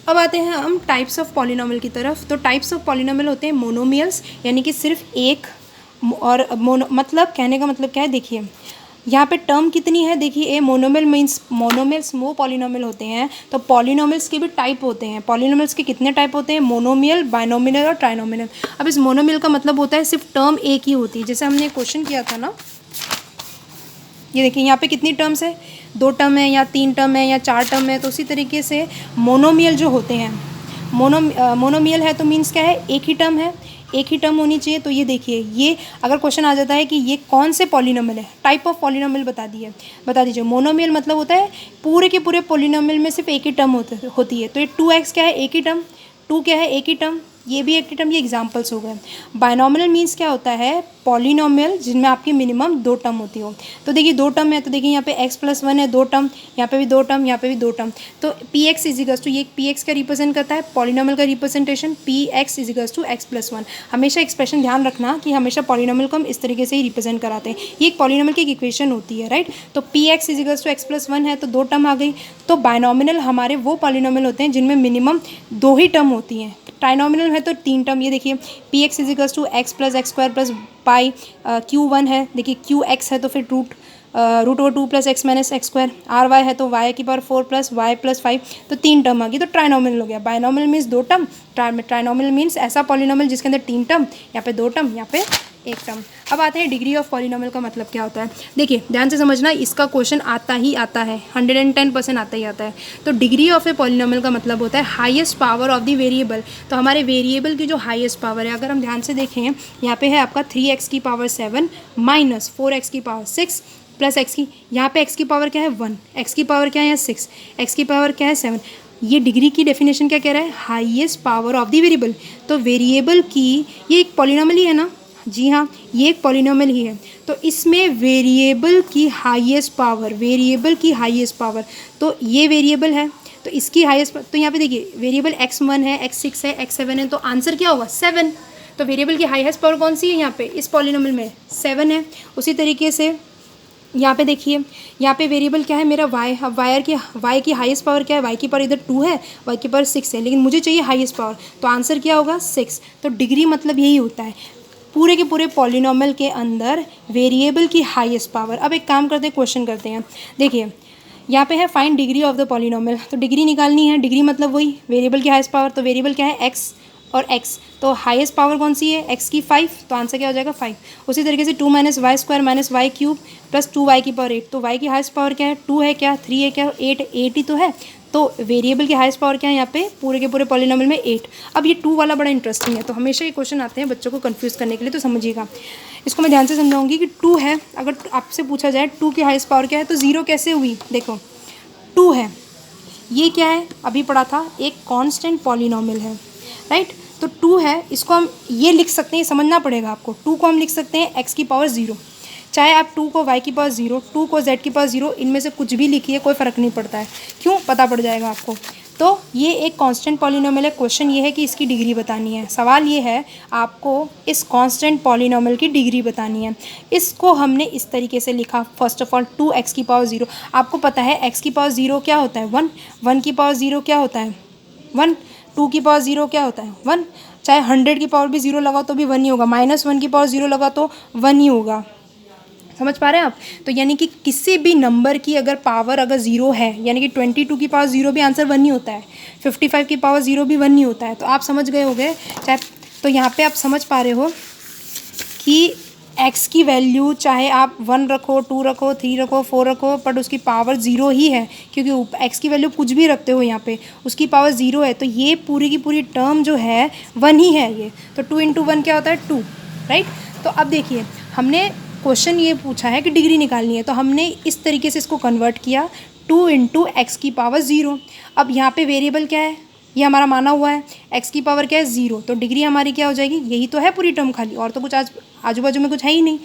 अब आते हैं हम टाइप्स ऑफ पॉलिनोमियल की तरफ। तो टाइप्स ऑफ पॉलिनोमियल होते हैं मोनोमियल्स, यानी कि सिर्फ एक, और मतलब कहने का मतलब क्या है, देखिए यहाँ पे टर्म कितनी है, देखिए ए मोनोमियल मीन्स मोनोमियल्स वो पॉलिनोमियल होते हैं। तो पॉलिनोमियल्स के भी टाइप होते हैं। पॉलिनोमियल्स के कितने टाइप होते हैं, मोनोमियल, बाइनोमियल और ट्राइनोमियल। अब इस मोनोमियल का मतलब होता है सिर्फ टर्म एक ही होती है। जैसे हमने क्वेश्चन किया था ना, ये देखिए यहाँ पे कितनी टर्म्स है, 2 टर्म है या 3 टर्म है या 4 टर्म है। तो उसी तरीके से मोनोमियल जो होते हैं, मोनोमियल है तो मीन्स क्या है, एक ही टर्म है, एक ही टर्म होनी चाहिए। तो ये देखिए, ये अगर क्वेश्चन आ जाता है कि ये कौन से पॉलिनोमियल है, टाइप ऑफ पॉलिनोमियल बता दीजिए। मोनोमियल मतलब होता है पूरे के पूरे पॉलिनोमियल में सिर्फ एक ही टर्म होती है। तो ये 2x क्या है, एक ही टर्म, 2 क्या है, एक ही टर्म, ये भी एक ही टर्म। ये एग्जाम्पल्स हो गए। बाइनोमियल मीन्स क्या होता है, पॉलिनोमियल जिनमें आपकी मिनिमम 2 टर्म होती हो। तो देखिए 2 टर्म है, तो देखिए यहाँ पे x+1 है, 2 टर्म, यहाँ पे भी 2 टर्म, यहाँ पे भी 2 टर्म। तो px इजिकल्स टू, ये px का रिप्रेजेंट करता है पॉलिनोमियल का representation, px equals to x+1। हमेशा एक्सप्रेशन ध्यान रखना कि हमेशा पॉलिनोमियल को हम इस तरीके से ही रिप्रेजेंट कराते हैं। ये एक पॉलिनोमियल की एक इक्वेशन होती है, राइट। तो px इजिकल्स टू x+1 है, तो 2 टर्म आ गई। तो बाइनोमियल हमारे वो पॉलिनोमियल होते हैं जिनमें मिनिमम 2 ही टर्म होती हैं। ट्राइनोमिनल है तो 3 टर्म। ये देखिए px equals to x plus x square plus pi, q1 है, देखिए qx है तो फिर रूट/2 plus x minus x square, ry है तो y की पावर 4 प्लस वाई प्लस 5। तो 3 टर्म आ गई। तो ट्राइनोमिनल हो गया। बाइनोमियल मीन्स 2 टर्म, ट्राइनोमिनल मीन्स ऐसा पॉलिनोमियल जिसके अंदर 3 टर्म, यहाँ पे 2 टर्म, यहाँ पे 1 टर्म। अब आते हैं डिग्री ऑफ पॉलिनोमियल का मतलब क्या होता है। देखिए ध्यान से समझना, इसका क्वेश्चन आता ही आता है, 110% आता ही आता है। तो डिग्री ऑफ ए पॉलिनोमियल का मतलब होता है highest power of the variable. तो हमारे वेरिएबल की जो हाईएस्ट पावर है, अगर हम ध्यान से देखें, यहाँ पे है आपका 3x की पावर 7 माइनस 4x की पावर 6 प्लस x की, यहाँ पे x की पावर क्या है 1, x की पावर क्या है 6, x की पावर क्या है 7। ये डिग्री की डेफिनेशन क्या कह रहा है, highest power of the variable. तो वेरिएबल की, ये एक पॉलिनोमियल ही है ना, जी हाँ, ये एक पॉलिनोमियल ही है। तो इसमें वेरिएबल की हाईएस्ट पावर, वेरिएबल की हाईएस्ट पावर, तो ये वेरिएबल है तो इसकी हाईएस्ट, तो यहाँ पे देखिए वेरिएबल x1 है, x6 है, x7 है, तो आंसर क्या होगा 7। तो वेरिएबल की हाईएस्ट पावर कौन सी है यहाँ पे, इस पॉलिनोमियल में 7 है। उसी तरीके से यहाँ पे देखिए, यहाँ पे वेरिएबल क्या है मेरा y। अब y की हाईएस्ट पावर क्या है, y की पावर इधर 2 है, y की पावर 6 है, लेकिन मुझे चाहिए हाईएस्ट पावर, तो आंसर क्या होगा 6। तो डिग्री मतलब यही होता है, पूरे के पूरे पॉलिनोमियल के अंदर वेरिएबल की हाईएस्ट पावर। अब एक काम करते हैं, क्वेश्चन करते हैं। देखिए यहाँ पे है find degree of the polynomial, तो डिग्री निकालनी है। डिग्री मतलब वही वेरिएबल की हाईएस्ट पावर, तो वेरिएबल क्या है x और x, तो हाईएस्ट पावर कौन सी है x की 5, तो आंसर क्या हो जाएगा 5। उसी तरीके से 2 minus y square minus y cube plus 2y की पावर 8, तो y की हाईएस्ट पावर क्या है 2 है क्या, 3 है क्या, 8 ही तो है। तो वेरिएबल की हाईएस्ट पावर क्या है यहाँ पे पूरे के पूरे पॉलिनोमियल में 8। अब ये 2 वाला बड़ा इंटरेस्टिंग है, तो हमेशा ये क्वेश्चन आते हैं बच्चों को कंफ्यूज करने के लिए, तो समझिएगा इसको। मैं ध्यान से समझाऊंगी कि 2 है, अगर आपसे पूछा जाए 2 की हाईएस्ट पावर क्या है, तो 0 कैसे हुई, देखो 2 है, ये क्या है अभी पढ़ा था, एक कांस्टेंट पॉलिनोमियल है, राइट। तो 2 है, इसको हम ये लिख सकते हैं, समझना पड़ेगा आपको। 2 को हम लिख सकते हैं x की पावर 0, चाहे आप 2 को y की पावर 0, 2 को z की पावर 0, इनमें से कुछ भी लिखिए, कोई फ़र्क नहीं पड़ता है। क्यों, पता पड़ जाएगा आपको। तो ये एक कांस्टेंट पॉलिनोमियल है। क्वेश्चन ये है कि इसकी डिग्री बतानी है। सवाल ये है आपको इस कांस्टेंट पॉलिनोमियल की डिग्री बतानी है। इसको हमने इस तरीके से लिखा, फर्स्ट ऑफ ऑल 2x की पावर 0। आपको पता है x की पावर 0 क्या होता है 1, 1 की पावर 0 क्या होता है 1, 2 की पावर 0 क्या होता है 1, चाहे 100 की पावर भी 0 लगाओ तो भी 1 ही होगा, -1 की पावर 0 लगाओ तो 1 ही होगा। समझ पा रहे हैं आप। तो यानी कि किसी भी नंबर की अगर पावर अगर 0 है, यानी कि 22 की पावर 0 भी आंसर 1 ही होता है, 55 की पावर 0 भी 1 ही होता है। तो आप समझ गए होंगे, चाहे तो यहाँ पे आप समझ पा रहे हो कि x की वैल्यू चाहे आप 1 रखो, 2 रखो, 3 रखो, 4 रखो, बट उसकी पावर 0 ही है, क्योंकि x की वैल्यू कुछ भी रखते हो यहाँ पे उसकी पावर 0 है। तो ये पूरी की पूरी टर्म जो है 1 ही है ये। तो 2 × 1 क्या होता है 2, राइट। तो अब देखिए हमने क्वेश्चन ये पूछा है कि डिग्री निकालनी है, तो हमने इस तरीके से इसको कन्वर्ट किया 2 × x की पावर 0। अब यहाँ पे वेरिएबल क्या है, ये हमारा माना हुआ है, x की पावर क्या है 0, तो डिग्री हमारी क्या हो जाएगी, यही तो है पूरी टर्म खाली, और तो कुछ आजू बाजू में कुछ है ही नहीं।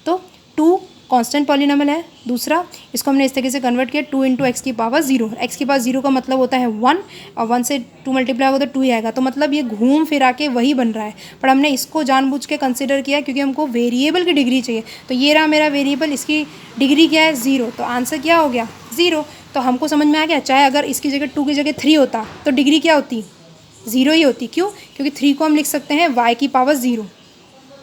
तो 2 कांस्टेंट पॉलिनोमियल है। दूसरा, इसको हमने इस तरीके से कन्वर्ट किया 2 × x की पावर 0। x की पावर 0 का मतलब होता है 1, और 1 से 2 मल्टीप्लाई होगा तो 2 ही आएगा। तो मतलब ये घूम फिरा के वही बन रहा है, पर हमने इसको जानबूझ के कंसिडर किया क्योंकि हमको वेरिएबल की डिग्री चाहिए। तो ये रहा मेरा वेरिएबल, इसकी डिग्री क्या है 0, तो आंसर क्या हो गया 0। तो हमको समझ में आ गया, चाहे अगर इसकी जगह 2 की जगह 3 होता तो डिग्री क्या होती, 0 ही होती। क्यों? क्योंकि 3 को हम लिख सकते हैं y की पावर 0।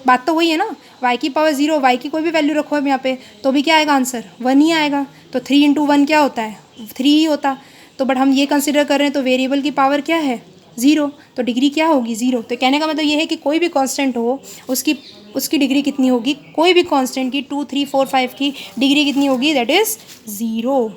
बात तो वही है ना, y की पावर 0, y की कोई भी वैल्यू रखो हम यहाँ पे तो भी क्या आएगा आंसर, 1 ही आएगा। तो 3 इंटू 1 क्या होता है, 3 ही होता। तो बट हम ये कंसिडर कर रहे हैं तो वेरिएबल की पावर क्या है, 0, तो डिग्री क्या होगी, 0। तो कहने का मतलब ये है कि कोई भी कांस्टेंट हो उसकी डिग्री कितनी होगी, कोई भी कांस्टेंट की 2, 3, 4, 5 की डिग्री कितनी होगी, दैट इज़ 0।